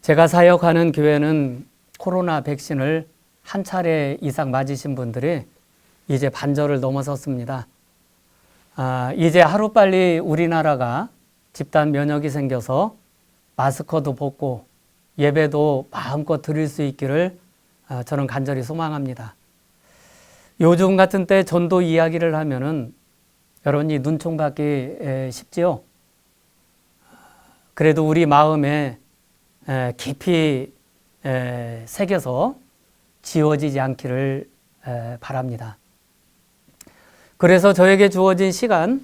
제가 사역하는 교회는 코로나 백신을 한 차례 이상 맞으신 분들이 이제 반절을 넘어섰습니다. 이제 하루빨리 우리나라가 집단 면역이 생겨서 마스크도 벗고 예배도 마음껏 드릴 수 있기를 저는 간절히 소망합니다. 요즘 같은 때 전도 이야기를 하면은 여러분이 눈총 받기 쉽지요? 그래도 우리 마음에 깊이 새겨서 지워지지 않기를 바랍니다. 그래서 저에게 주어진 시간,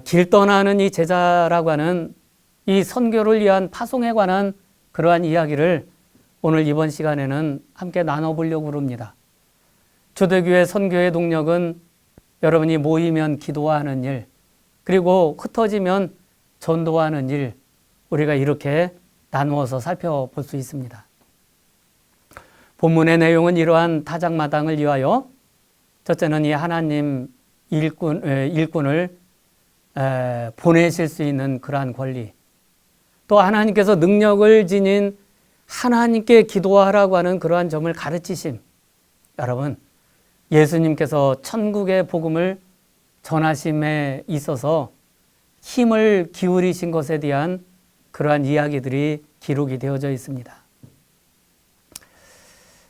길 떠나는 이 제자라고 하는 이 선교를 위한 파송에 관한 그러한 이야기를 오늘 이번 시간에는 함께 나눠보려고 합니다. 초대교회 선교의 동력은 여러분이 모이면 기도하는 일, 그리고 흩어지면 전도하는 일, 우리가 이렇게 나누어서 살펴볼 수 있습니다. 본문의 내용은 이러한 타작마당을 위하여 첫째는 이 하나님 일꾼을 보내실 수 있는 그러한 권리, 또 하나님께서 능력을 지닌 하나님께 기도하라고 하는 그러한 점을 가르치심. 여러분, 예수님께서 천국의 복음을 전하심에 있어서 힘을 기울이신 것에 대한 그러한 이야기들이 기록이 되어져 있습니다.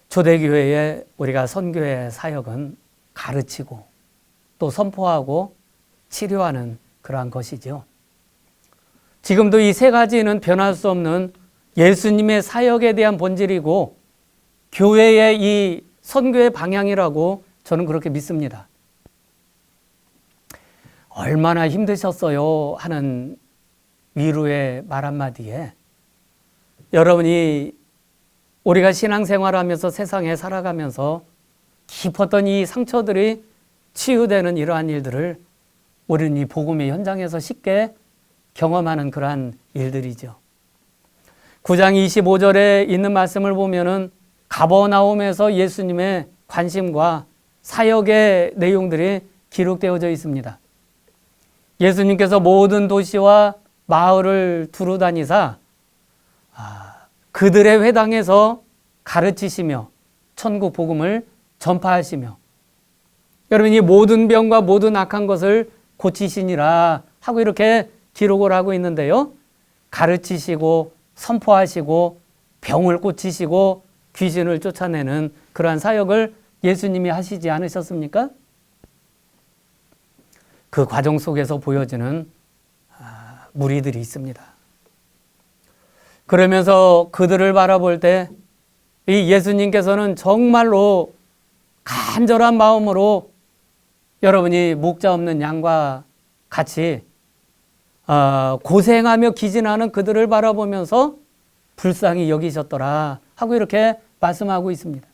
초대교회의 우리가 선교의 사역은 가르치고 또 선포하고 치료하는 그러한 것이죠. 지금도 이 세 가지는 변할 수 없는 예수님의 사역에 대한 본질이고 교회의 이 선교의 방향이라고 저는 그렇게 믿습니다. 얼마나 힘드셨어요 하는 위로의 말 한마디에 여러분이 우리가 신앙생활하면서 세상에 살아가면서 깊었던 이 상처들이 치유되는 이러한 일들을 우리는 이 복음의 현장에서 쉽게 경험하는 그러한 일들이죠. 9장 25절에 있는 말씀을 보면은 가버나움에서 예수님의 관심과 사역의 내용들이 기록되어져 있습니다. 예수님께서 모든 도시와 마을을 두루 다니사 그들의 회당에서 가르치시며 천국 복음을 전파하시며 여러분이 모든 병과 모든 악한 것을 고치시니라 하고 이렇게 기록을 하고 있는데요. 가르치시고 선포하시고 병을 고치시고 귀신을 쫓아내는 그러한 사역을 예수님이 하시지 않으셨습니까? 그 과정 속에서 보여지는 무리들이 있습니다. 그러면서 그들을 바라볼 때 이 예수님께서는 정말로 간절한 마음으로 여러분이 목자 없는 양과 같이 고생하며 기진하는 그들을 바라보면서 불쌍히 여기셨더라 하고 이렇게 말씀하고 있습니다.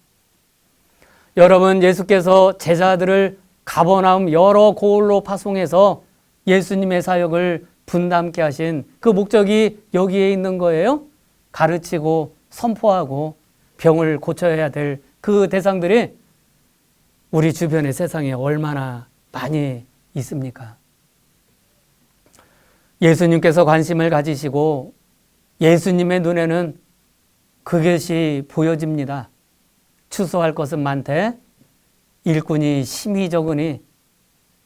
여러분, 예수께서 제자들을 가버나움 여러 고을로 파송해서 예수님의 사역을 분담케 하신 그 목적이 여기에 있는 거예요. 가르치고 선포하고 병을 고쳐야 될 그 대상들이 우리 주변의 세상에 얼마나 많이 있습니까? 예수님께서 관심을 가지시고 예수님의 눈에는 그것이 보여집니다. 추수할 것은 많되 일꾼이 심히 적으니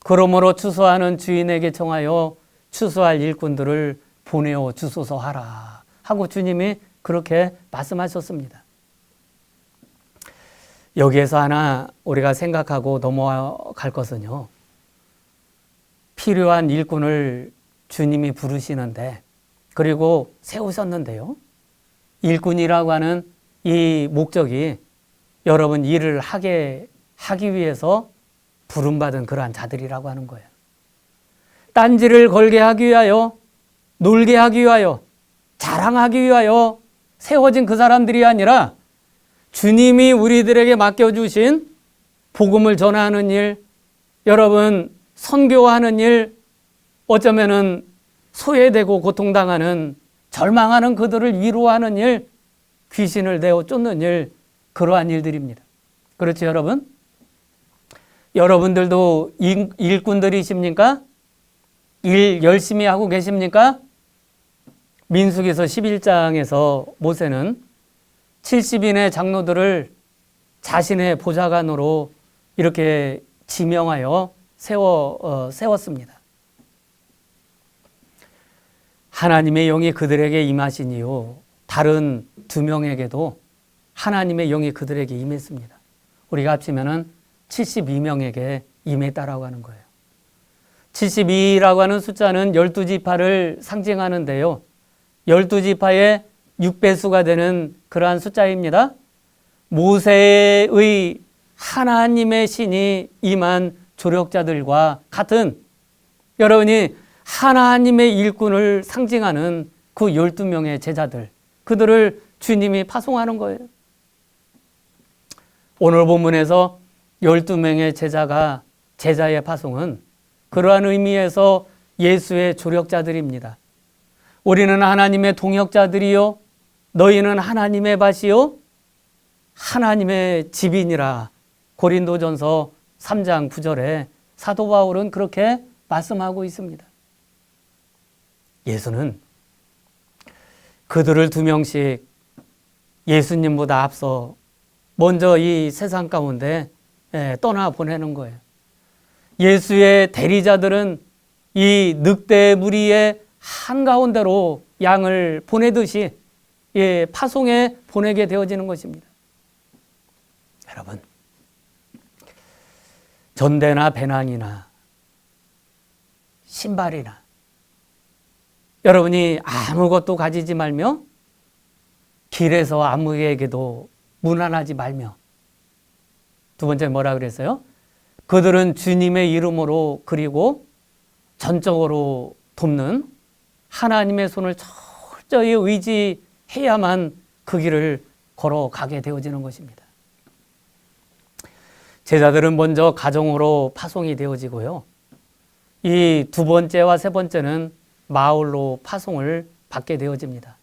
그러므로 추수하는 주인에게 청하여 추수할 일꾼들을 보내어 주소서 하라 하고 주님이 그렇게 말씀하셨습니다. 여기에서 하나 우리가 생각하고 넘어갈 것은요. 필요한 일꾼을 주님이 부르시는데 그리고 세우셨는데요. 일꾼이라고 하는 이 목적이 여러분 일을 하기 위해서 부름받은 그러한 자들이라고 하는 거예요. 딴지를 걸게 하기 위하여, 놀게 하기 위하여, 자랑하기 위하여 세워진 그 사람들이 아니라 주님이 우리들에게 맡겨주신 복음을 전하는 일, 여러분 선교하는 일, 어쩌면은 소외되고 고통당하는 절망하는 그들을 위로하는 일, 귀신을 내어 쫓는 일, 그러한 일들입니다. 그렇죠, 여러분? 여러분들도 일꾼들이십니까? 일 열심히 하고 계십니까? 민수기서 11장에서 모세는 70인의 장로들을 자신의 보좌관으로 이렇게 지명하여 세웠습니다. 하나님의 영이 그들에게 임하시니요 다른 2명에게도 하나님의 영이 그들에게 임했습니다. 우리가 합치면은 72명에게 임했다라고 하는 거예요. 72라고 하는 숫자는 12지파를 상징하는데요. 12지파의 6배수가 되는 그러한 숫자입니다. 모세의 하나님의 신이 임한 조력자들과 같은, 여러분이 하나님의 일꾼을 상징하는 그 12명의 제자들, 그들을 주님이 파송하는 거예요. 오늘 본문에서 12명의 제자의 파송은 그러한 의미에서 예수의 조력자들입니다. 우리는 하나님의 동역자들이요 너희는 하나님의 밭이요 하나님의 집이니라. 고린도전서 3장 9절에 사도 바울은 그렇게 말씀하고 있습니다. 예수는 그들을 2명씩 예수님보다 앞서 먼저 이 세상 가운데 떠나 보내는 거예요. 예수의 대리자들은 이 늑대 무리의 한가운데로 양을 보내듯이 파송에 보내게 되어지는 것입니다. 여러분, 전대나 배낭이나 신발이나 여러분이 아무것도 가지지 말며 길에서 아무에게도 무난하지 말며, 두 번째 뭐라 그랬어요? 그들은 주님의 이름으로 그리고 전적으로 돕는 하나님의 손을 철저히 의지해야만 그 길을 걸어가게 되어지는 것입니다. 제자들은 먼저 가정으로 파송이 되어지고요. 이 2번째와 3번째는 마을로 파송을 받게 되어집니다.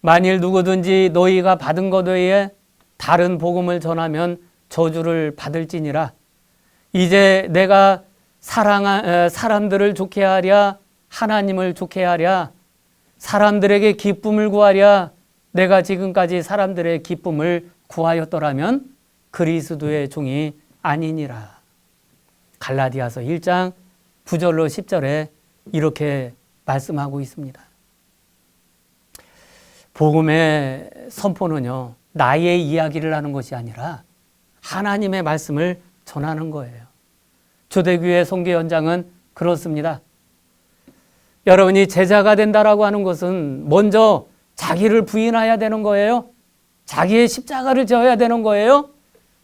만일 누구든지 너희가 받은 것 외에 다른 복음을 전하면 저주를 받을지니라. 이제 내가 사람들을 좋게 하랴 하나님을 좋게 하랴 사람들에게 기쁨을 구하랴 내가 지금까지 사람들의 기쁨을 구하였더라면 그리스도의 종이 아니니라. 갈라디아서 1장 9절로 10절에 이렇게 말씀하고 있습니다. 복음의 선포는요, 나의 이야기를 하는 것이 아니라 하나님의 말씀을 전하는 거예요. 초대교회 선교 현장은 그렇습니다. 여러분이 제자가 된다라고 하는 것은 먼저 자기를 부인해야 되는 거예요. 자기의 십자가를 져야 되는 거예요.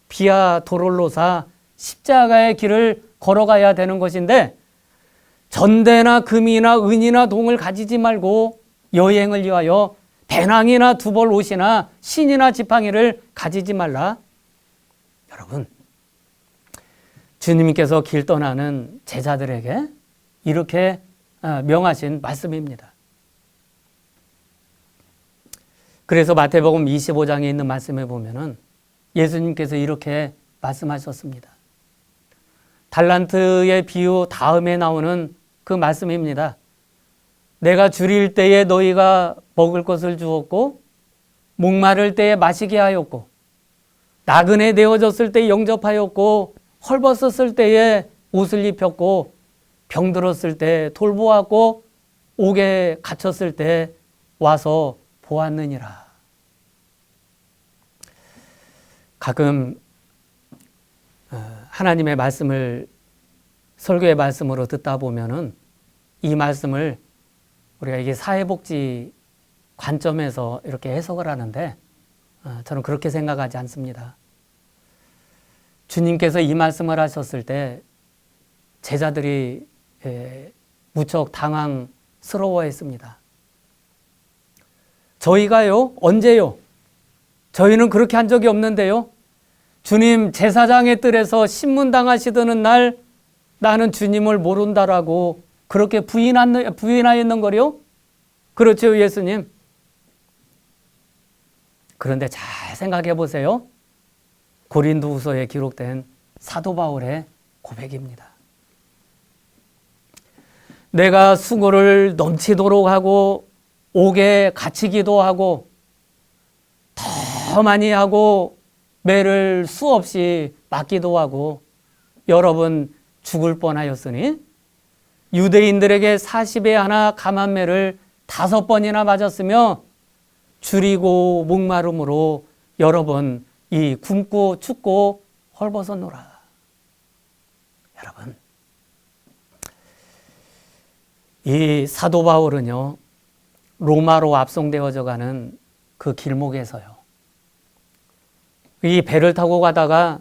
비아 도롤로사 십자가의 길을 걸어가야 되는 것인데 전대나 금이나 은이나 동을 가지지 말고 여행을 위하여 배낭이나 두벌 옷이나 신이나 지팡이를 가지지 말라. 여러분, 주님께서 길 떠나는 제자들에게 이렇게 명하신 말씀입니다. 그래서 마태복음 25장에 있는 말씀에 보면은 예수님께서 이렇게 말씀하셨습니다. 달란트의 비유 다음에 나오는 그 말씀입니다. 내가 줄일 때에 너희가 먹을 것을 주었고 목마를 때에 마시게 하였고 나그네 되어졌을 때 영접하였고 헐벗었을 때에 옷을 입혔고 병들었을 때 돌보았고 옥에 갇혔을 때 와서 보았느니라. 가끔 하나님의 말씀을 설교의 말씀으로 듣다 보면은 이 말씀을 우리가 이게 사회복지 관점에서 이렇게 해석을 하는데 저는 그렇게 생각하지 않습니다. 주님께서 이 말씀을 하셨을 때 제자들이 무척 당황스러워했습니다. 저희가요? 언제요? 저희는 그렇게 한 적이 없는데요. 주님 제사장의 뜰에서 신문당하시던 날 나는 주님을 모른다라고 그렇게 부인하였는 거요? 그렇죠, 예수님. 그런데 잘 생각해 보세요. 고린도후서에 기록된 사도 바울의 고백입니다. 내가 수고를 넘치도록 하고 옥에 갇히기도 하고 더 많이 하고 매를 수없이 맞기도 하고 여러 번 죽을 뻔하였으니 유대인들에게 40에 하나 감한매를 5번이나 맞았으며 줄이고 목마름으로 여러 번 이 굶고 춥고 헐벗었노라. 여러분, 이 사도 바울은요, 로마로 압송되어져 가는 그 길목에서요, 이 배를 타고 가다가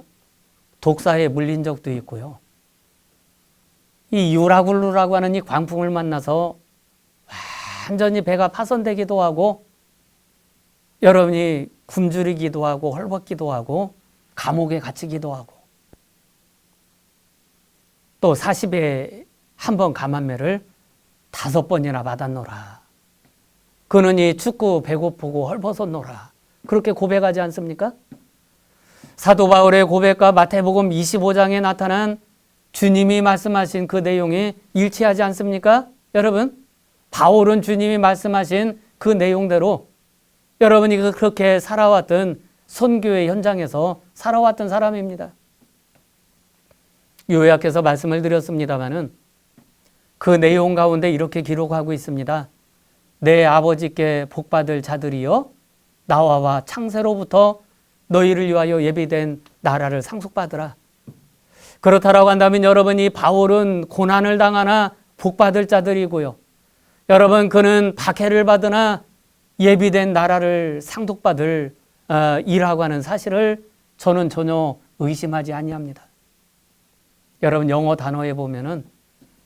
독사에 물린 적도 있고요, 이 유라굴루라고 하는 이 광풍을 만나서 완전히 배가 파손되기도 하고 여러분이 굶주리기도 하고 헐벗기도 하고 감옥에 갇히기도 하고 또 40에 한 번 감한매를 5번이나 받았노라. 그는 이 춥고 배고프고 헐벗었노라. 그렇게 고백하지 않습니까? 사도 바울의 고백과 마태복음 25장에 나타난 주님이 말씀하신 그 내용이 일치하지 않습니까? 여러분, 바울은 주님이 말씀하신 그 내용대로 여러분이 그렇게 살아왔던 선교의 현장에서 살아왔던 사람입니다. 요약해서 말씀을 드렸습니다마는 그 내용 가운데 이렇게 기록하고 있습니다. 내 아버지께 복받을 자들이여 나와 창세로부터 너희를 위하여 예비된 나라를 상속받으라. 그렇다라고 한다면 여러분이 바울은 고난을 당하나 복받을 자들이고요. 여러분, 그는 박해를 받으나 예비된 나라를 상속받을 이라고 하는 사실을 저는 전혀 의심하지 아니합니다. 여러분, 영어 단어에 보면은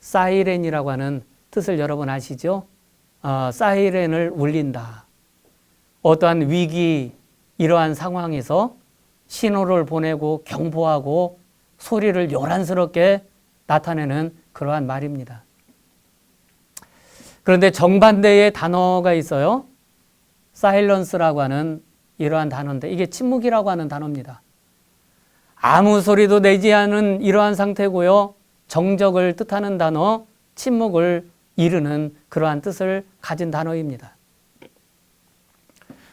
사이렌이라고 하는 뜻을 여러분 아시죠? 사이렌을 울린다. 어떠한 위기, 이러한 상황에서 신호를 보내고 경보하고 소리를 요란스럽게 나타내는 그러한 말입니다. 그런데 정반대의 단어가 있어요. 사일런스라고 하는 이러한 단어인데 이게 침묵이라고 하는 단어입니다. 아무 소리도 내지 않은 이러한 상태고요. 정적을 뜻하는 단어, 침묵을 이르는 그러한 뜻을 가진 단어입니다.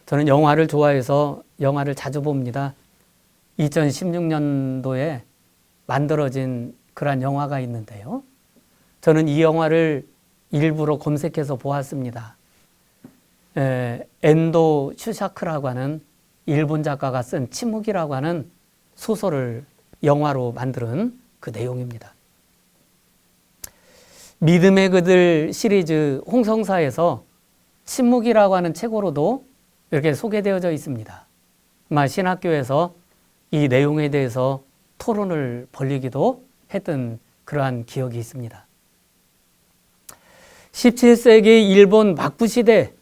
저는 영화를 좋아해서 영화를 자주 봅니다. 2016년도에 만들어진 그러한 영화가 있는데요. 저는 이 영화를 일부러 검색해서 보았습니다. 엔도 슈샤크라고 하는 일본 작가가 쓴 침묵이라고 하는 소설을 영화로 만든 그 내용입니다. 믿음의 그들 시리즈 홍성사에서 침묵이라고 하는 책으로도 이렇게 소개되어져 있습니다. 아마 신학교에서 이 내용에 대해서 토론을 벌이기도 했던 그러한 기억이 있습니다. 17세기 일본 막부 시대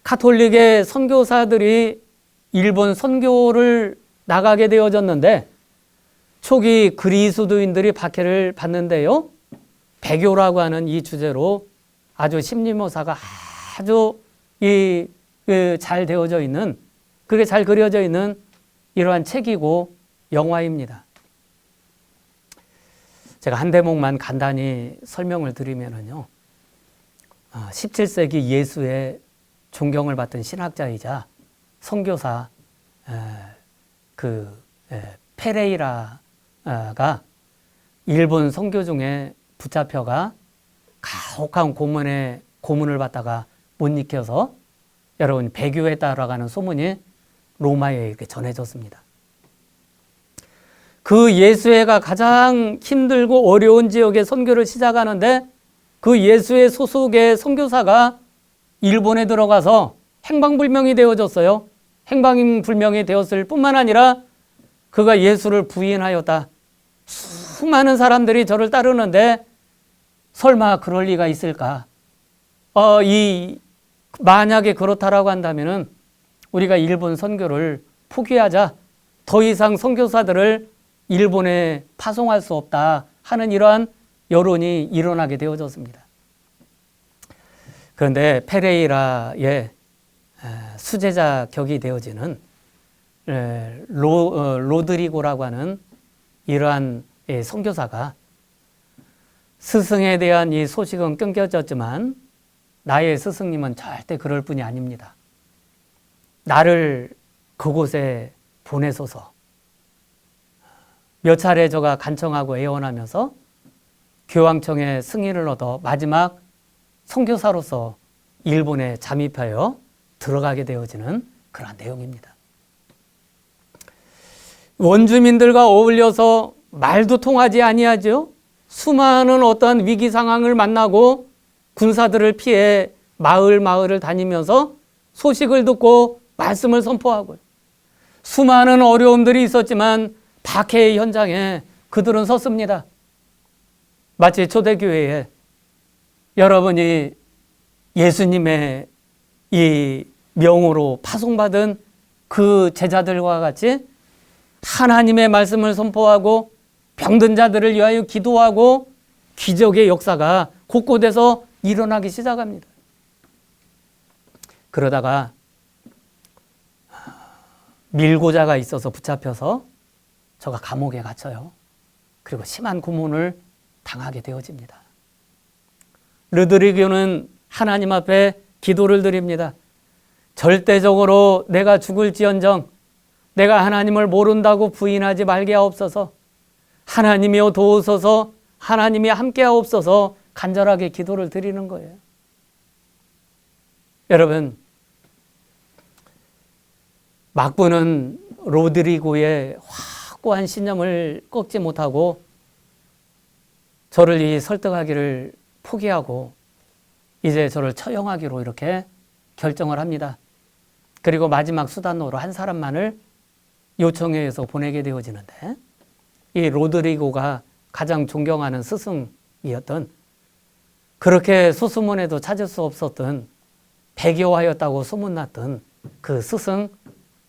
카톨릭의 선교사들이 일본 선교를 나가게 되어졌는데 초기 그리스도인들이 박해를 받는데요. 배교라고 하는 이 주제로 아주 심리묘사가 아주 잘 되어져 있는, 그게 잘 그려져 있는 이러한 책이고 영화입니다. 제가 한 대목만 간단히 설명을 드리면은요. 17세기 예수의 존경을 받던 신학자이자 선교사 페레이라가 일본 선교 중에 붙잡혀가 가혹한 고문을 받다가 못 익혀서 여러분 배교했다라고 하는 소문이 로마에 이렇게 전해졌습니다. 그 예수회가 가장 힘들고 어려운 지역에 선교를 시작하는데 그 예수회 소속의 선교사가 일본에 들어가서 행방불명이 되어졌어요. 행방불명이 되었을 뿐만 아니라 그가 예수를 부인하였다. 수많은 사람들이 저를 따르는데 설마 그럴 리가 있을까? 만약에 그렇다라고 한다면은 우리가 일본 선교를 포기하자. 더 이상 선교사들을 일본에 파송할 수 없다 하는 이러한 여론이 일어나게 되어졌습니다. 그런데 페레이라의 수제자 격이 되어지는 로드리고라고 하는 이러한 선교사가 스승에 대한 이 소식은 끊겨졌지만 나의 스승님은 절대 그럴 뿐이 아닙니다. 나를 그곳에 보내소서. 몇 차례 저가 간청하고 애원하면서 교황청의 승인을 얻어 마지막 선교사로서 일본에 잠입하여 들어가게 되어지는 그러한 내용입니다. 원주민들과 어울려서 말도 통하지 아니하죠. 수많은 어떠한 위기 상황을 만나고 군사들을 피해 마을을 다니면서 소식을 듣고 말씀을 선포하고요. 수많은 어려움들이 있었지만 박해의 현장에 그들은 섰습니다. 마치 초대교회에 여러분이 예수님의 이 명으로 파송받은 그 제자들과 같이 하나님의 말씀을 선포하고 병든 자들을 위하여 기도하고 기적의 역사가 곳곳에서 일어나기 시작합니다. 그러다가 밀고자가 있어서 붙잡혀서 저가 감옥에 갇혀요. 그리고 심한 고문을 당하게 되어집니다. 르드리교는 하나님 앞에 기도를 드립니다. 절대적으로 내가 죽을지언정 내가 하나님을 모른다고 부인하지 말게 하옵소서. 하나님이여 도우소서. 하나님이 함께 하옵소서. 간절하게 기도를 드리는 거예요. 여러분, 막부는 로드리고의 확고한 신념을 꺾지 못하고 저를 설득하기를 포기하고 이제 저를 처형하기로 이렇게 결정을 합니다. 그리고 마지막 수단으로 한 사람만을 요청해서 보내게 되어지는데 이 로드리고가 가장 존경하는 스승이었던 그렇게 소수문에도 찾을 수 없었던 배교하였다고 소문났던 그 스승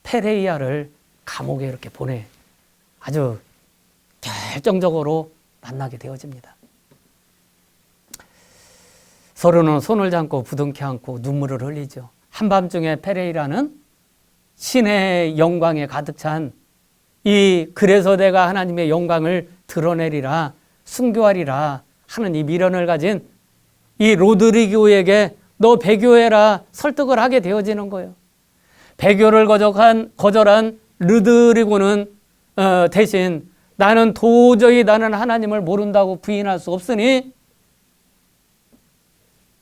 페레이아를 감옥에 이렇게 보내 아주 결정적으로 만나게 되어집니다. 서로는 손을 잡고 부둥켜 안고 눈물을 흘리죠. 한밤중에 페레이라는 신의 영광에 가득 찬 그래서 내가 하나님의 영광을 드러내리라 순교하리라 하는 이 미련을 가진 이 로드리고에게 너 배교해라 설득을 하게 되어지는 거예요. 배교를 거절한 르드리고는 대신 나는 도저히 나는 하나님을 모른다고 부인할 수 없으니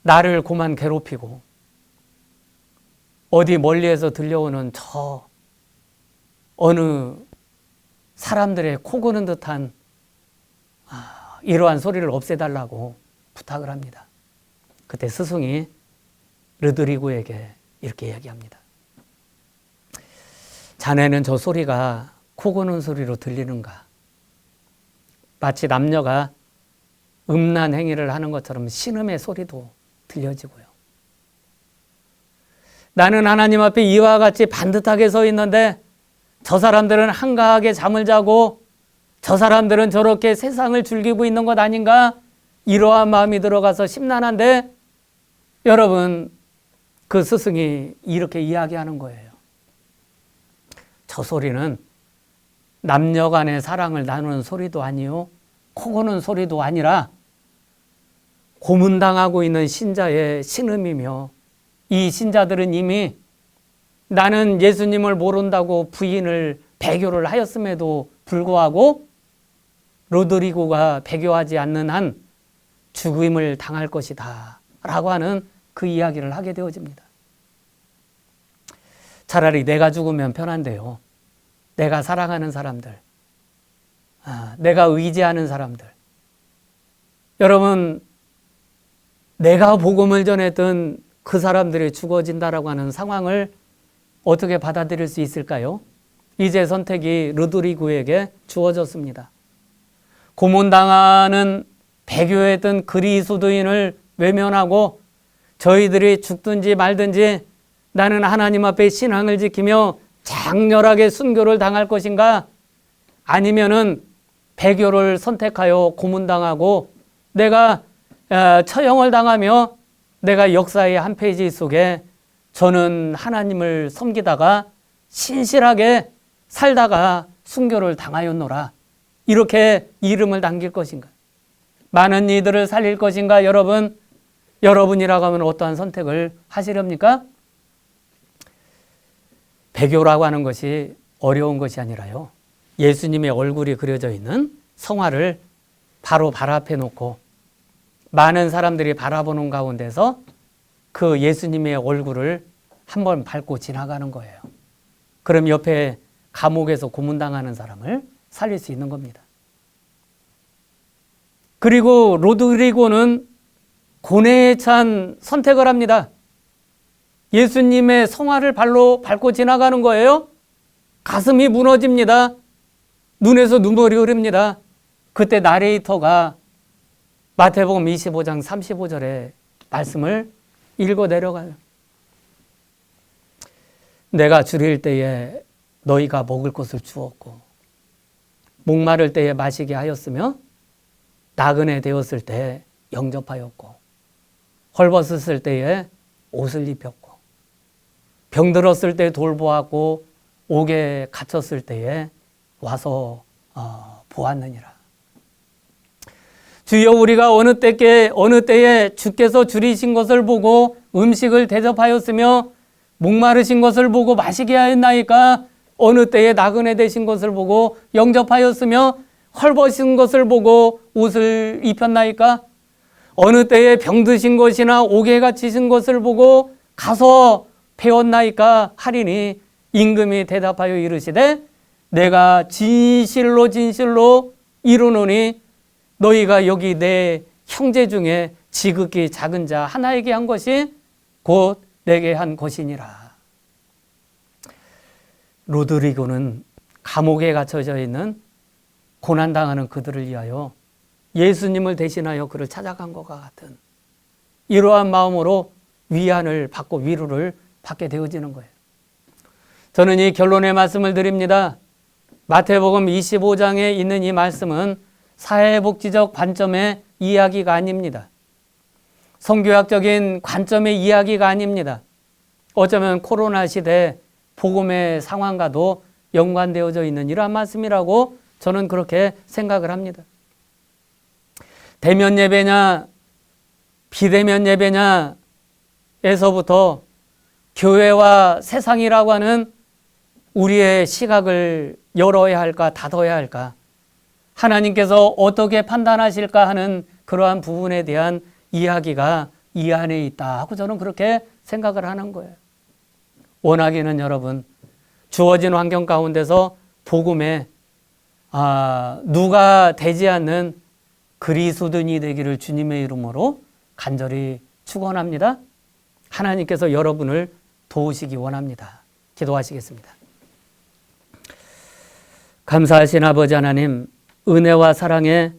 나를 고만 괴롭히고 어디 멀리에서 들려오는 저 어느 사람들의 코 고는 듯한 이러한 소리를 없애달라고 부탁을 합니다. 그때 스승이 르드리고에게 이렇게 이야기합니다. 자네는 저 소리가 코 고는 소리로 들리는가? 마치 남녀가 음란 행위를 하는 것처럼 신음의 소리도 들려지고요. 나는 하나님 앞에 이와 같이 반듯하게 서 있는데 저 사람들은 한가하게 잠을 자고 저 사람들은 저렇게 세상을 즐기고 있는 것 아닌가? 이러한 마음이 들어가서 심란한데 여러분 그 스승이 이렇게 이야기하는 거예요. 저 소리는 남녀 간의 사랑을 나누는 소리도 아니요 코 고는 소리도 아니라 고문당하고 있는 신자의 신음이며 이 신자들은 이미 나는 예수님을 모른다고 부인을 배교를 하였음에도 불구하고 로드리고가 배교하지 않는 한 죽임을 당할 것이다 라고 하는 그 이야기를 하게 되어집니다. 차라리 내가 죽으면 편한데요. 내가 사랑하는 사람들, 내가 의지하는 사람들. 여러분, 내가 복음을 전했던 그 사람들이 죽어진다라고 하는 상황을 어떻게 받아들일 수 있을까요? 이제 선택이 르드리고에게 주어졌습니다. 고문당하는 배교했던 그리스도인을 외면하고 저희들이 죽든지 말든지 나는 하나님 앞에 신앙을 지키며 장렬하게 순교를 당할 것인가? 아니면은 배교를 선택하여 고문당하고 내가 처형을 당하며 내가 역사의 한 페이지 속에 저는 하나님을 섬기다가 신실하게 살다가 순교를 당하였노라. 이렇게 이름을 남길 것인가? 많은 이들을 살릴 것인가? 여러분, 여러분이라고 하면 어떠한 선택을 하시렵니까? 배교라고 하는 것이 어려운 것이 아니라요. 예수님의 얼굴이 그려져 있는 성화를 바로 발 앞에 놓고 많은 사람들이 바라보는 가운데서 그 예수님의 얼굴을 한번 밟고 지나가는 거예요. 그럼 옆에 감옥에서 고문당하는 사람을 살릴 수 있는 겁니다. 그리고 로드리고는 고뇌에 찬 선택을 합니다. 예수님의 성화를 발로 밟고 지나가는 거예요. 가슴이 무너집니다. 눈에서 눈물이 흐릅니다. 그때 나레이터가 마태복음 25장 35절의 말씀을 읽어 내려가요. 내가 줄일 때에 너희가 먹을 것을 주었고 목마를 때에 마시게 하였으며 나그네 되었을 때 영접하였고 헐벗었을 때에 옷을 입혔고 병들었을 때 돌보았고 옥에 갇혔을 때에 와서 보았느니라. 주여, 우리가 어느 때에 주께서 줄이신 것을 보고 음식을 대접하였으며 목마르신 것을 보고 마시게 하였나이까? 어느 때에 나그네 되신 것을 보고 영접하였으며 헐벗은 것을 보고 옷을 입혔나이까? 어느 때에 병드신 것이나 옥에 갇히신 것을 보고 가서 배웠나이까? 하리니 임금이 대답하여 이르시되 내가 진실로 이르노니 너희가 여기 내 형제 중에 지극히 작은 자 하나에게 한 것이 곧 내게 한 것이니라. 로드리고는 감옥에 갇혀져 있는 고난당하는 그들을 위하여 예수님을 대신하여 그를 찾아간 것과 같은 이러한 마음으로 위안을 받고 위로를 받게 되어지는 거예요. 저는 이 결론의 말씀을 드립니다. 마태복음 25장에 있는 이 말씀은 사회복지적 관점의 이야기가 아닙니다. 성교학적인 관점의 이야기가 아닙니다. 어쩌면 코로나 시대 복음의 상황과도 연관되어져 있는 이러한 말씀이라고 저는 그렇게 생각을 합니다. 대면 예배냐 비대면 예배냐에서부터 교회와 세상이라고 하는 우리의 시각을 열어야 할까 닫아야 할까, 하나님께서 어떻게 판단하실까 하는 그러한 부분에 대한 이야기가 이 안에 있다 하고 저는 그렇게 생각을 하는 거예요. 원하기는 여러분, 주어진 환경 가운데서 복음에 누가 되지 않는 그리스도인이 되기를 주님의 이름으로 간절히 축원합니다. 하나님께서 여러분을 도우시기 원합니다. 기도하시겠습니다. 감사하신 아버지 하나님, 은혜와 사랑에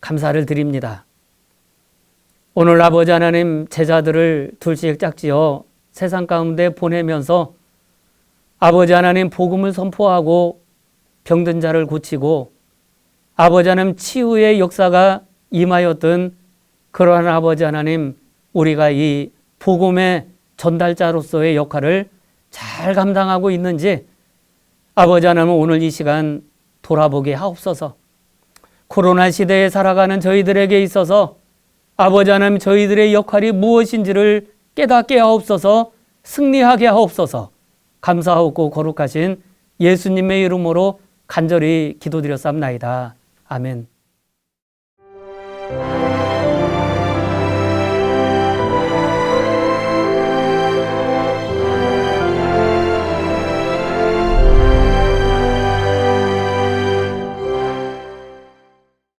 감사를 드립니다. 오늘 아버지 하나님, 제자들을 둘씩 짝지어 세상 가운데 보내면서 아버지 하나님 복음을 선포하고 병든 자를 고치고 아버지 하나님 치유의 역사가 임하였던 그러한 아버지 하나님, 우리가 이 복음의 전달자로서의 역할을 잘 감당하고 있는지 아버지 하나님 오늘 이 시간 돌아보게 하옵소서. 코로나 시대에 살아가는 저희들에게 있어서 아버지 하나님 저희들의 역할이 무엇인지를 깨닫게 하옵소서. 승리하게 하옵소서. 감사하고 거룩하신 예수님의 이름으로 간절히 기도드렸사옵나이다. 아멘.